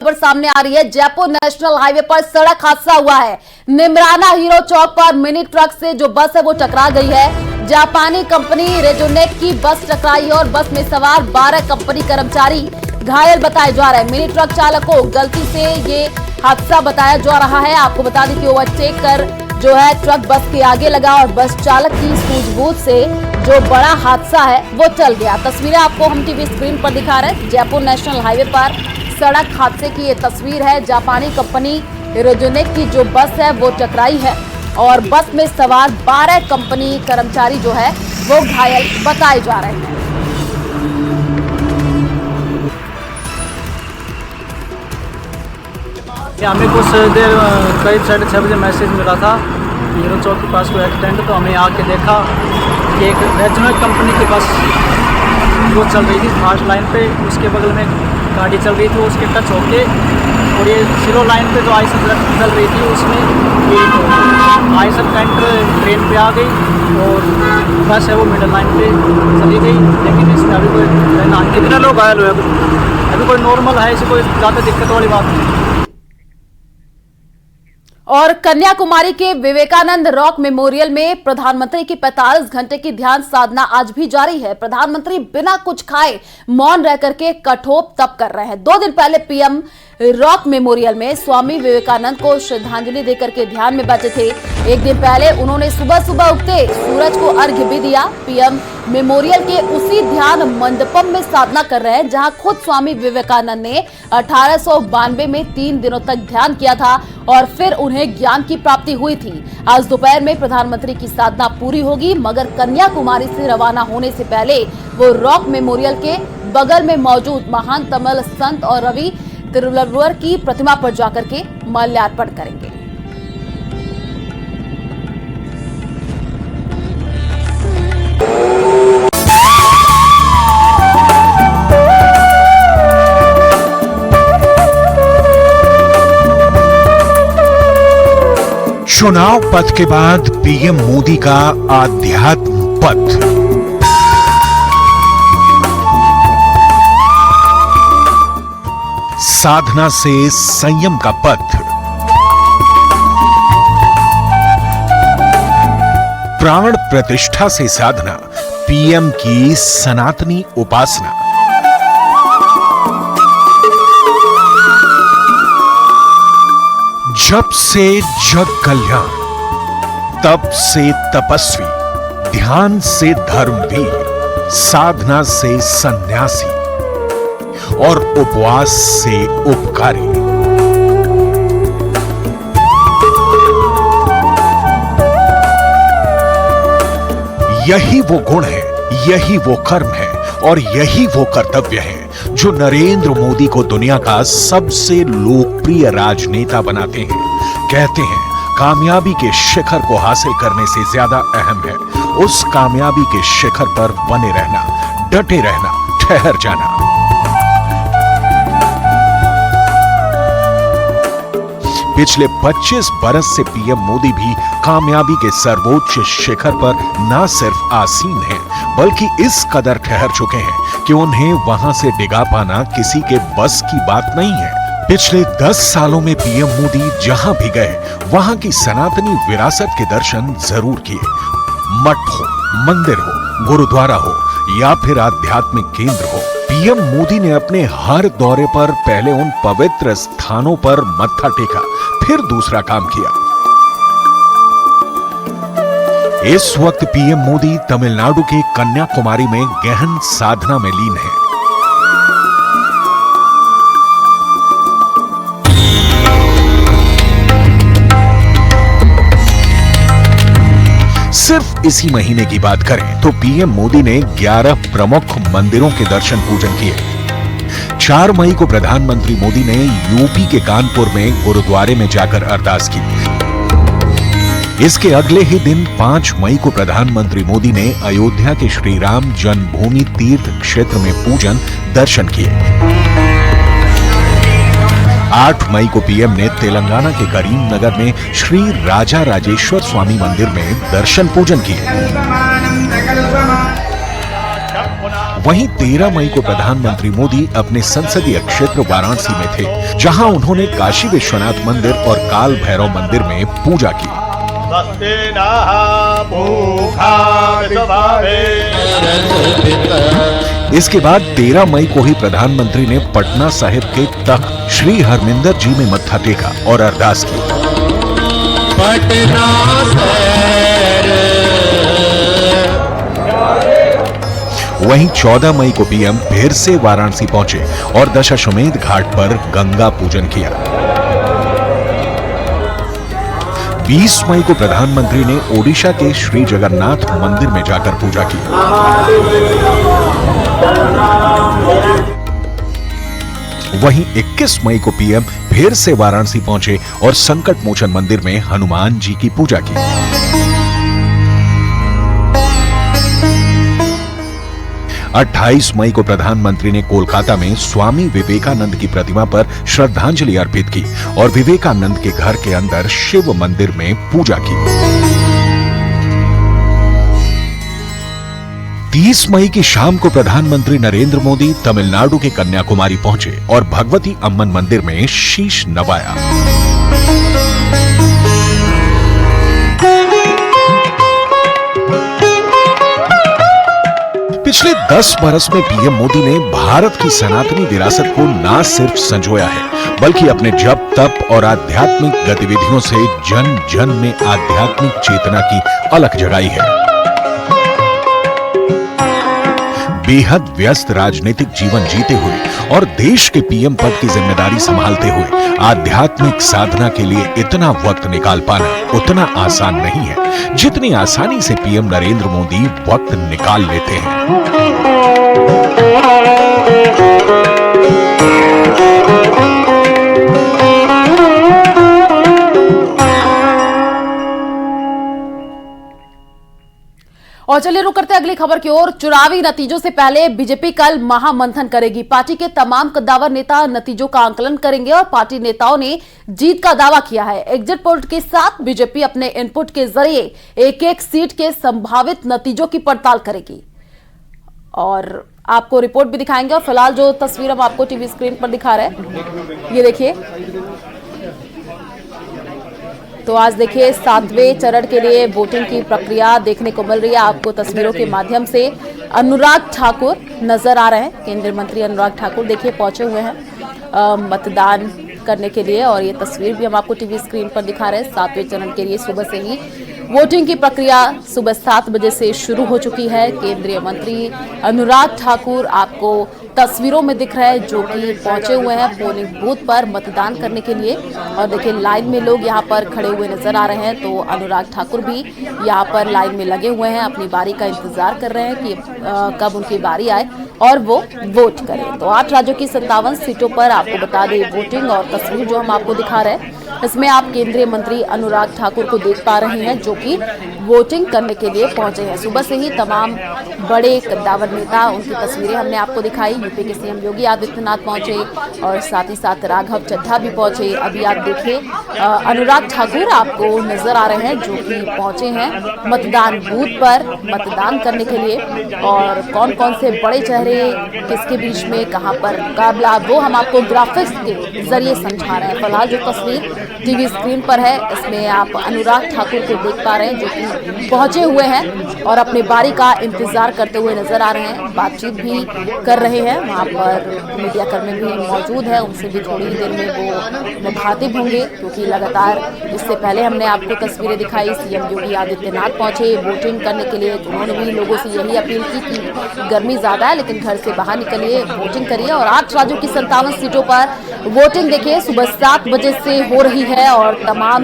खबर सामने आ रही है। जयपुर नेशनल हाईवे पर सड़क हादसा हुआ है। निमराना हीरो चौक पर मिनी ट्रक से जो बस है वो टकरा गई है। जापानी कंपनी रेजोनेक की बस टकराई है और बस में सवार 12 कंपनी कर्मचारी घायल बताए जा रहे हैं। मिनी ट्रक चालक को गलती से ये हादसा बताया जा रहा है। आपको बता दें कि ओवरटेक कर जो है ट्रक बस के आगे लगा और बस चालक की सूझबूझ से जो बड़ा हादसा है वो टल गया। तस्वीरें आपको हम टीवी स्क्रीन पर दिखा रहे हैं। जयपुर नेशनल हाईवे पर सड़क हादसे की ये तस्वीर है। जापानी कंपनी रेजोनेक की जो बस है वो टकराई है और बस में सवार 12 कंपनी कर्मचारी जो है वो घायल बताए जा रहे हैं। हमें कुछ देर करीब 6:30 बजे मैसेज मिला था हीरो चौक के पास कोई एक्सीडेंट, तो हमें आके देखा कि एक रेजोनेक कंपनी की बस वो चल रही थी फास्ट लाइन पे, उसके बगल में गाड़ी चल रही थी, उसके टच होके और ये जीरो लाइन पे जो आइसर चल रही थी उसमें ये आइसर कैंटर ट्रेन पे आ गई और बस है वो मिडल लाइन पे चली गई। लेकिन इसमें अभी कोई कितने लोग घायल हुए अभी कोई नॉर्मल है, इसे कोई ज़्यादा दिक्कत वाली बात नहीं। और कन्याकुमारी के विवेकानंद रॉक मेमोरियल में प्रधानमंत्री की 45 घंटे की ध्यान साधना आज भी जारी है। प्रधानमंत्री बिना कुछ खाए मौन रह करके कठोर तप कर रहे हैं। 2 दिन पहले पीएम रॉक मेमोरियल में स्वामी विवेकानंद को श्रद्धांजलि देकर के ध्यान में बैठे थे। एक दिन पहले उन्होंने सुबह सुबह उगते सूरज को अर्घ्य भी दिया। पीएम मेमोरियल के उसी ध्यान मंडपम में साधना कर रहे हैं जहां खुद स्वामी विवेकानंद ने 1892 में 3 दिनों तक ध्यान किया था और फिर उन्हें ज्ञान की प्राप्ति हुई थी। आज दोपहर में प्रधानमंत्री की साधना पूरी होगी, मगर कन्याकुमारी से रवाना होने से पहले वो रॉक मेमोरियल के बगल में मौजूद महान तमिल संत और रवि तिरुवल्लुवर की प्रतिमा पर जाकर के माल्यार्पण करेंगे। चुनाव पथ के बाद पीएम मोदी का आध्यात्म पथ। साधना से संयम का पथ, प्राण प्रतिष्ठा से साधना, पीएम की सनातनी उपासना। जब से जग कल्याण, तप से तपस्वी, ध्यान से धर्मवीर, साधना से सन्यासी और उपवास से उपकारी। यही वो गुण है, यही वो कर्म है और यही वो कर्तव्य है जो नरेंद्र मोदी को दुनिया का सबसे लोकप्रिय राजनेता बनाते हैं। कहते हैं कामयाबी के शिखर को हासिल करने से ज्यादा अहम है उस कामयाबी के शिखर पर बने रहना, डटे रहना, ठहर जाना। पिछले 25 बरस से पीएम मोदी भी कामयाबी के सर्वोच्च शिखर पर न सिर्फ आसीन हैं, बल्कि इस कदर ठहर चुके हैं कि उन्हें वहां से डिगा पाना किसी के बस की बात नहीं है। पिछले 10 सालों में पीएम मोदी जहां भी गए वहां की सनातनी विरासत के दर्शन जरूर किए। मठ हो, मंदिर हो, गुरुद्वारा हो या फिर आध्यात्मिक केंद्र हो, पीएम मोदी ने अपने हर दौरे पर पहले उन पवित्र स्थानों पर मत्था टेका, फिर दूसरा काम किया। इस वक्त पीएम मोदी तमिलनाडु के कन्याकुमारी में गहन साधना में लीन है। सिर्फ इसी महीने की बात करें तो पीएम मोदी ने 11 प्रमुख मंदिरों के दर्शन पूजन किए। 4 मई को प्रधानमंत्री मोदी ने यूपी के कानपुर में गुरुद्वारे में जाकर अरदास की। इसके अगले ही दिन 5 मई को प्रधानमंत्री मोदी ने अयोध्या के श्री राम जन्मभूमि तीर्थ क्षेत्र में पूजन दर्शन किए। 8 मई को पीएम ने तेलंगाना के करीमनगर में श्री राजा राजेश्वर स्वामी मंदिर में दर्शन पूजन किए। वहीं 13 मई को प्रधानमंत्री मोदी अपने संसदीय क्षेत्र वाराणसी में थे, जहां उन्होंने काशी विश्वनाथ मंदिर और काल भैरव मंदिर में पूजा की। इसके बाद 13 मई को ही प्रधानमंत्री ने पटना साहिब के तख्त श्री हरमिंदर जी में मत्था टेका और अरदास की। वहीं 14 मई को पीएम फिर से वाराणसी पहुंचे और दशाश्वमेध घाट पर गंगा पूजन किया। 20 मई को प्रधानमंत्री ने ओडिशा के श्री जगन्नाथ मंदिर में जाकर पूजा की। वहीं 21 मई को पीएम फिर से वाराणसी पहुंचे और संकट मोचन मंदिर में हनुमान जी की पूजा की। 28 मई को प्रधानमंत्री ने कोलकाता में स्वामी विवेकानंद की प्रतिमा पर श्रद्धांजलि अर्पित की और विवेकानंद के घर के अंदर शिव मंदिर में पूजा की। 30 मई की शाम को प्रधानमंत्री नरेंद्र मोदी तमिलनाडु के कन्याकुमारी पहुंचे और भगवती अम्मन मंदिर में शीश नवाया। पिछले 10 बरस में पीएम मोदी ने भारत की सनातनी विरासत को न सिर्फ संजोया है, बल्कि अपने जप तप और आध्यात्मिक गतिविधियों से जन जन में आध्यात्मिक चेतना की अलख जगाई है। बेहद व्यस्त राजनीतिक जीवन जीते हुए और देश के पीएम पद की जिम्मेदारी संभालते हुए आध्यात्मिक साधना के लिए इतना वक्त निकाल पाना उतना आसान नहीं है, जितनी आसानी से पीएम नरेंद्र मोदी वक्त निकाल लेते हैं। और चलिए रुक करते अगली खबर की ओर। चुनावी नतीजों से पहले बीजेपी कल महामंथन करेगी। पार्टी के तमाम कद्दावर नेता नतीजों का आंकलन करेंगे और पार्टी नेताओं ने जीत का दावा किया है। एग्जिट पोल के साथ बीजेपी अपने इनपुट के जरिए एक एक सीट के संभावित नतीजों की पड़ताल करेगी और आपको रिपोर्ट भी दिखाएंगे। और फिलहाल जो तस्वीर हम आपको टीवी स्क्रीन पर दिखा रहे हैं, ये देखिए। तो आज देखिए 7वें चरण के लिए वोटिंग की प्रक्रिया देखने को मिल रही है। आपको तस्वीरों के माध्यम से अनुराग ठाकुर नजर आ रहे हैं। केंद्रीय मंत्री अनुराग ठाकुर देखिए पहुंचे हुए हैं मतदान करने के लिए और ये तस्वीर भी हम आपको टीवी स्क्रीन पर दिखा रहे हैं। 7वें चरण के लिए सुबह से ही वोटिंग की प्रक्रिया सुबह 7 बजे से शुरू हो चुकी है। केंद्रीय मंत्री अनुराग ठाकुर आपको तस्वीरों में दिख रहे हैं जो कि पहुंचे हुए हैं पोलिंग बूथ पर मतदान करने के लिए। और देखिए लाइन में लोग यहां पर खड़े हुए नजर आ रहे हैं। तो अनुराग ठाकुर भी यहां पर लाइन में लगे हुए हैं, अपनी बारी का इंतजार कर रहे हैं कि कब उनकी बारी आए और वो वोट करें। तो 8 राज्यों की 57 सीटों पर आपको बता दें वोटिंग। और तस्वीर जो हम आपको दिखा रहे हैं इसमें आप केंद्रीय मंत्री अनुराग ठाकुर को देख पा रहे हैं जो कि वोटिंग करने के लिए पहुंचे हैं। सुबह से ही तमाम बड़े कद्दावर नेता, उनकी तस्वीरें हमने आपको दिखाई। यूपी के सीएम योगी आदित्यनाथ पहुंचे और साथ ही साथ राघव चड्ढा भी पहुंचे। अभी आप देखिए अनुराग ठाकुर आपको नजर आ रहे हैं जो कि पहुंचे हैं मतदान बूथ पर मतदान करने के लिए। और कौन कौन से बड़े चेहरे किसके बीच में कहां पर मुकाबला, वो हम आपको ग्राफिक्स के जरिए समझा रहे हैं। फिलहाल जो तस्वीर टीवी स्क्रीन पर है इसमें आप अनुराग ठाकुर को देख पा रहे हैं जो कि पहुंचे हुए हैं और अपने बारी का इंतजार करते हुए नजर आ रहे हैं। बातचीत भी कर रहे हैं, वहां पर मीडिया कर्मी भी मौजूद है, उनसे भी थोड़ी देर में वो मुखातिब होंगे क्योंकि लगातार इससे पहले हमने आपको तस्वीरें दिखाई। सीएम योगी आदित्यनाथ पहुंचे वोटिंग करने के लिए। उन्होंने भी लोगों से यही अपील की कि गर्मी ज्यादा है लेकिन घर से बाहर निकलिए, वोटिंग करिए। और 8 राज्यों की 57 सीटों पर वोटिंग देखिए सुबह 7 बजे से हो रही है और तमाम